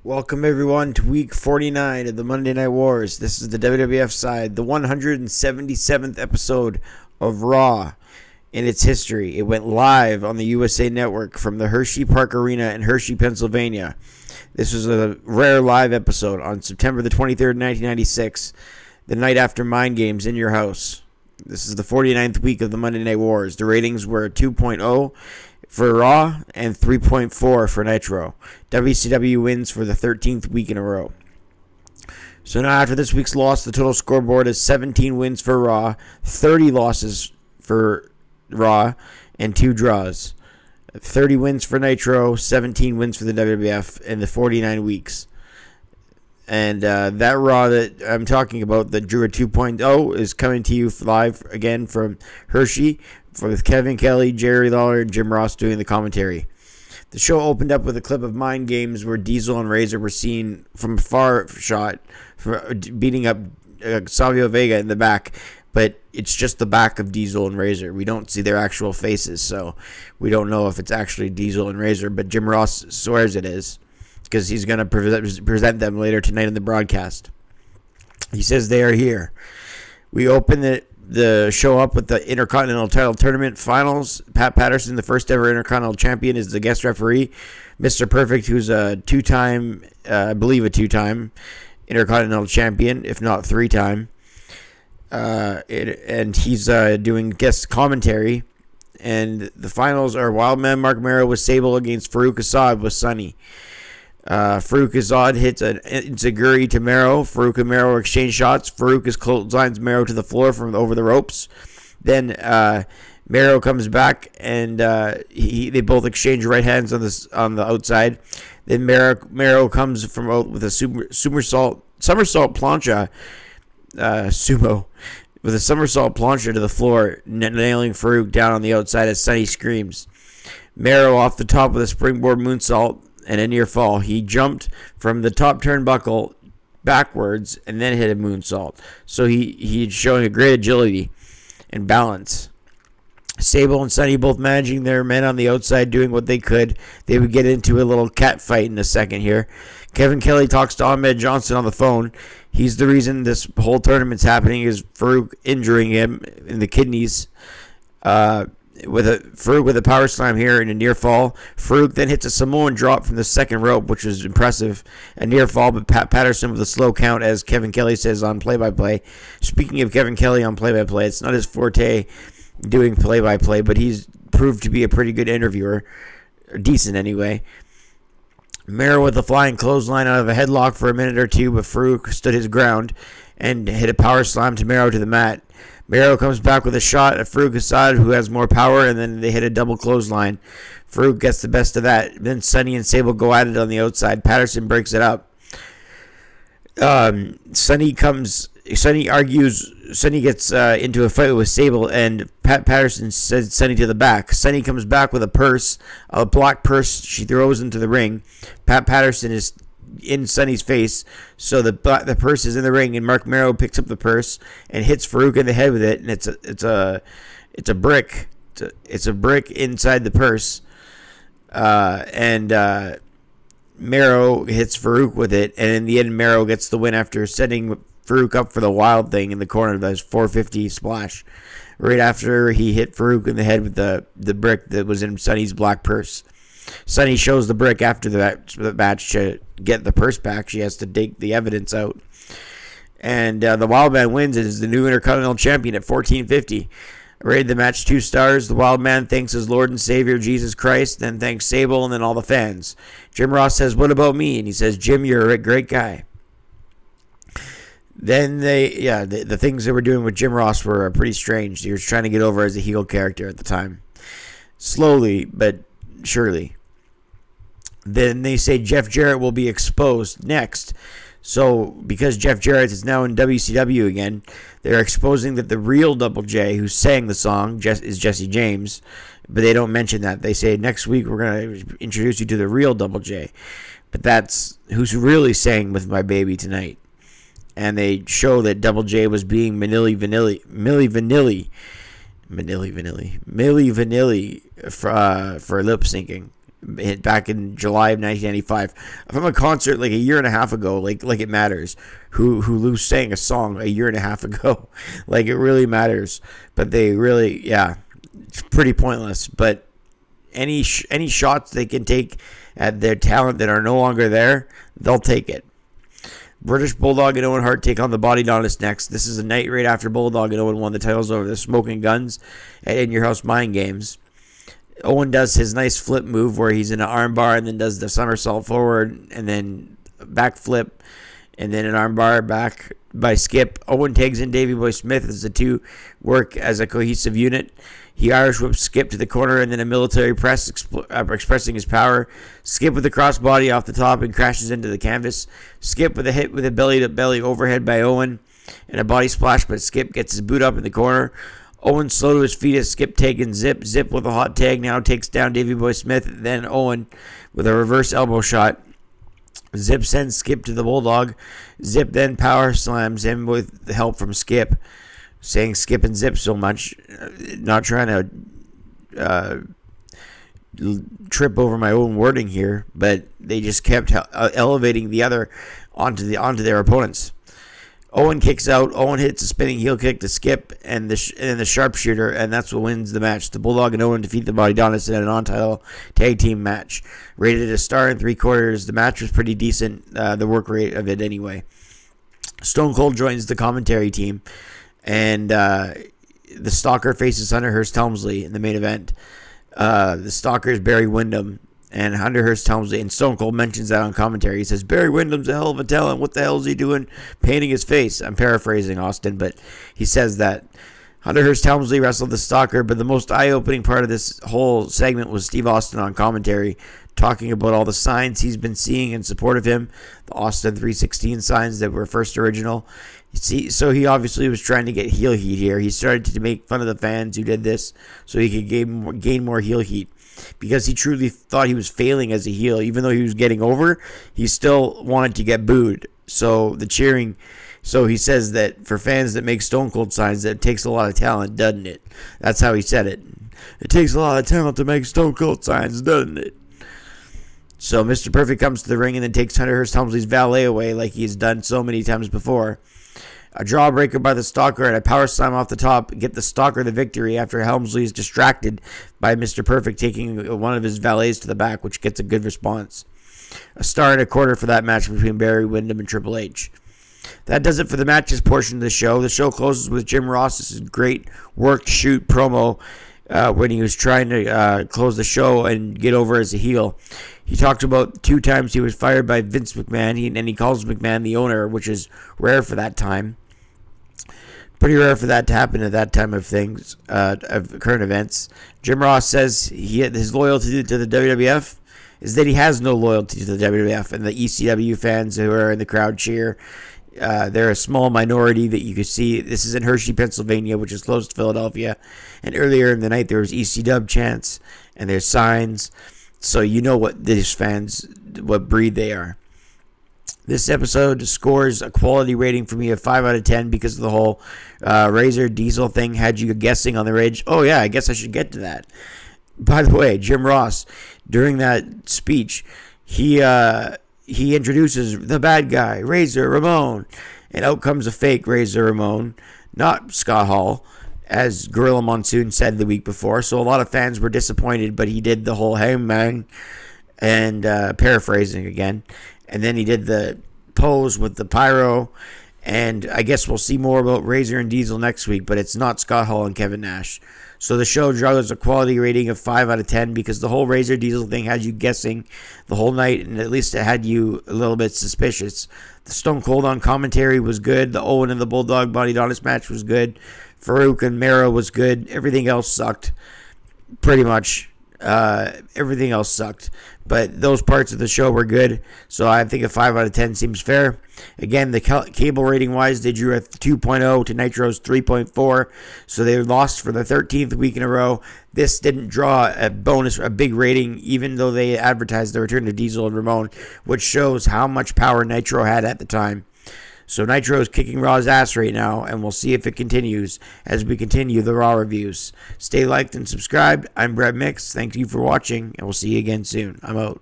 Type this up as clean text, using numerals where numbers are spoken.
Welcome everyone to week 49 of the Monday Night Wars. This is the WWF side, the 177th episode of Raw in its history. It went live on the USA Network from the Hershey Park Arena in Hershey, Pennsylvania. This was a rare live episode on September the 23rd, 1996, the night after Mind Games in your house. This is the 49th week of the Monday Night Wars. The ratings were 2.0 for Raw and 3.4 for Nitro. WCW wins for the 13th week in a row. So now after this week's loss, the total scoreboard is 17 wins for Raw, 30 losses for Raw, and 2 draws. 30 wins for Nitro, 17 wins for the WWF in the 49 weeks. And that Raw that I'm talking about, that drew a 2.0, is coming to you live again from Hershey with Kevin Kelly, Jerry Lawler, and Jim Ross doing the commentary. The show opened up with a clip of Mind Games where Diesel and Razor were seen from a far shot for beating up Savio Vega in the back, but it's just the back of Diesel and Razor. We don't see their actual faces, so we don't know if it's actually Diesel and Razor, but Jim Ross swears it is, because he's going to present them later tonight in the broadcast. He says they are here. We open the show up with the Intercontinental Title Tournament Finals. Pat Patterson, the first ever Intercontinental Champion, is the guest referee. Mr. Perfect, who's a two-time Intercontinental Champion, if not 3-time. And he's doing guest commentary. And the finals are Wildman Mark Merrow with Sable against Farouk Assad with Sonny. Farouk Assad hits an enziguri to Merrow. Farouk and Merrow exchange shots. Farouk clotheslines Merrow to the floor from over the ropes. Then Merrow comes back and they both exchange right hands on the outside. Then Merrow comes from with a somersault plancha sumo with a somersault plancha to the floor, nailing Farouk down on the outside as Sonny screams. Merrow off the top with a springboard moonsault and a near fall. He jumped from the top turnbuckle backwards and then hit a moonsault. So he's showing a great agility and balance. Sable and Sonny both managing their men on the outside, doing what they could. They would get into a little cat fight in a second here. Kevin Kelly talks to Ahmed Johnson on the phone. He's the reason this whole tournament's happening, is Farouk injuring him in the kidneys. Farouk with a power slam here and a near fall. Farouk then hits a Samoan drop from the second rope, which was impressive. A near fall, but Patterson with a slow count, as Kevin Kelly says on play-by-play. Speaking of Kevin Kelly on play-by-play, it's not his forte doing play-by-play, but he's proved to be a pretty good interviewer. Decent, anyway. Merrow with a flying clothesline out of a headlock for a minute or two, but Farouk stood his ground and hit a power slam to Merrow to the mat. Merrow comes back with a shot at Farouk Assad, who has more power, and then they hit a double clothesline. Farouk gets the best of that. Then Sonny and Sable go at it on the outside. Patterson breaks it up. Sonny gets into a fight with Sable, and Patterson sends Sonny to the back. Sonny comes back with a black purse she throws into the ring. Patterson is in Sonny's face, so the purse is in the ring, and Mark Merrow picks up the purse and hits Farouk in the head with it, and it's a brick. It's a brick inside the purse, and Merrow hits Farouk with it, and in the end, Merrow gets the win after setting Farouk up for the wild thing in the corner, that 450 splash, right after he hit Farouk in the head with the brick that was in Sonny's black purse. Sonny shows the brick after the match to get the purse back. She has to dig the evidence out. And the Wildman wins and is the new Intercontinental Champion at 1450. Rated the match 2 stars. The Wildman thanks his Lord and Savior, Jesus Christ, then thanks Sable, and then all the fans. Jim Ross says, "What about me?" And he says, "Jim, you're a great guy." Then the things they were doing with Jim Ross were pretty strange. He was trying to get over as a heel character at the time. Slowly, but surely. Then they say Jeff Jarrett will be exposed next. So, because Jeff Jarrett is now in WCW again, they're exposing that the real Double J, who sang the song, is Jesse James. But they don't mention that. They say, next week we're going to introduce you to the real Double J. But that's who's really sang with my baby tonight. And they show that Double J was being Milli Vanilli for lip syncing. back in July of 1995. From a concert like a year and a half ago, like it matters. Who sang a song a year and a half ago, like it really matters. But they really, yeah, it's pretty pointless. But any shots they can take at their talent that are no longer there, they'll take it. British Bulldog and Owen Hart take on the Body Donnas next. This is a night right after Bulldog and Owen won the titles over the Smoking Guns at In Your House Mind Games. Owen does his nice flip move where he's in an armbar and then does the somersault forward and then back flip and then an armbar back by Skip. Owen tags in Davey Boy Smith as the two work as a cohesive unit. He Irish whips Skip to the corner and then a military press expressing his power. Skip with the crossbody off the top and crashes into the canvas. Skip with a hit with a belly-to-belly overhead by Owen and a body splash, but Skip gets his boot up in the corner. Owen slow to his feet as Skip taking Zip. Zip with a hot tag now takes down Davey Boy Smith. Then Owen with a reverse elbow shot. Zip sends Skip to the Bulldog. Zip then power slams him with the help from Skip. Saying Skip and Zip so much, not trying to trip over my own wording here, but they just kept elevating the other onto their opponents. Owen kicks out. Owen hits a spinning heel kick to Skip and the sharpshooter, and that's what wins the match. The Bulldog and Owen defeat the Body Donnas in a non-title tag team match. Rated a star and 3/4. The match was pretty decent, the work rate of it anyway. Stone Cold joins the commentary team. And the Stalker faces Hunter Hurst Helsley in the main event. The Stalker is Barry Windham, and Hunter Hurst Helsley, and Stone Cold mentions that on commentary. He says, Barry Windham's a hell of a talent. What the hell is he doing painting his face? I'm paraphrasing Austin, but he says that. Hunter Hurst Helsley wrestled the Stalker, but the most eye-opening part of this whole segment was Steve Austin on commentary, talking about all the signs he's been seeing in support of him, the Austin 316 signs that were first original. See, so he obviously was trying to get heel heat here. He started to make fun of the fans who did this so he could gain more heel heat because he truly thought he was failing as a heel. Even though he was getting over, he still wanted to get booed. So the cheering... So he says that for fans that make Stone Cold signs, that it takes a lot of talent, doesn't it? That's how he said it. It takes a lot of talent to make Stone Cold signs, doesn't it? So Mr. Perfect comes to the ring and then takes Hunter Hurst Helsley's valet away like he's done so many times before. A jawbreaker by the Stalker and a power slam off the top get the Stalker the victory after Helmsley is distracted by Mr. Perfect taking one of his valets to the back, which gets a good response. A star and a quarter for that match between Barry Windham and Triple H. That does it for the matches portion of the show. The show closes with Jim Ross's great worked shoot promo when he was trying to close the show and get over as a heel. He talked about 2 times he was fired by Vince McMahon, and he calls McMahon the owner, which is rare for that time. Pretty rare for that to happen at that time of things, of current events. Jim Ross says his loyalty to the WWF is that he has no loyalty to the WWF, and the ECW fans who are in the crowd cheer. They're a small minority that you can see. This is in Hershey, Pennsylvania, which is close to Philadelphia. And earlier in the night, there was ECW chants, and there's signs. So you know what these fans, what breed they are. This episode scores a quality rating for me of 5 out of 10 because of the whole Razor Diesel thing had you guessing on the ridge. Oh, yeah, I guess I should get to that. By the way, Jim Ross, during that speech, he introduces the bad guy, Razor Ramon, and out comes a fake Razor Ramon, not Scott Hall, as Gorilla Monsoon said the week before. So a lot of fans were disappointed, but he did the whole hey man, and paraphrasing again. And then he did the pose with the pyro, and I guess we'll see more about Razor and Diesel next week, but it's not Scott Hall and Kevin Nash. So the show draws a quality rating of 5 out of 10 because the whole Razor Diesel thing had you guessing the whole night, and at least it had you a little bit suspicious. The Stone Cold on commentary was good. The Owen and the Bulldog Body Donnas match was good. Farouk and Mero was good. Everything else sucked. Pretty much. Everything else sucked. But those parts of the show were good. So I think a 5 out of 10 seems fair. Again, the cable rating wise, they drew a 2.0 to Nitro's 3.4. So they lost for the 13th week in a row. This didn't draw a big rating, even though they advertised the return of Diesel and Ramon, which shows how much power Nitro had at the time. So Nitro is kicking Raw's ass right now, and we'll see if it continues as we continue the Raw reviews. Stay liked and subscribed. I'm Brad Mix. Thank you for watching, and we'll see you again soon. I'm out.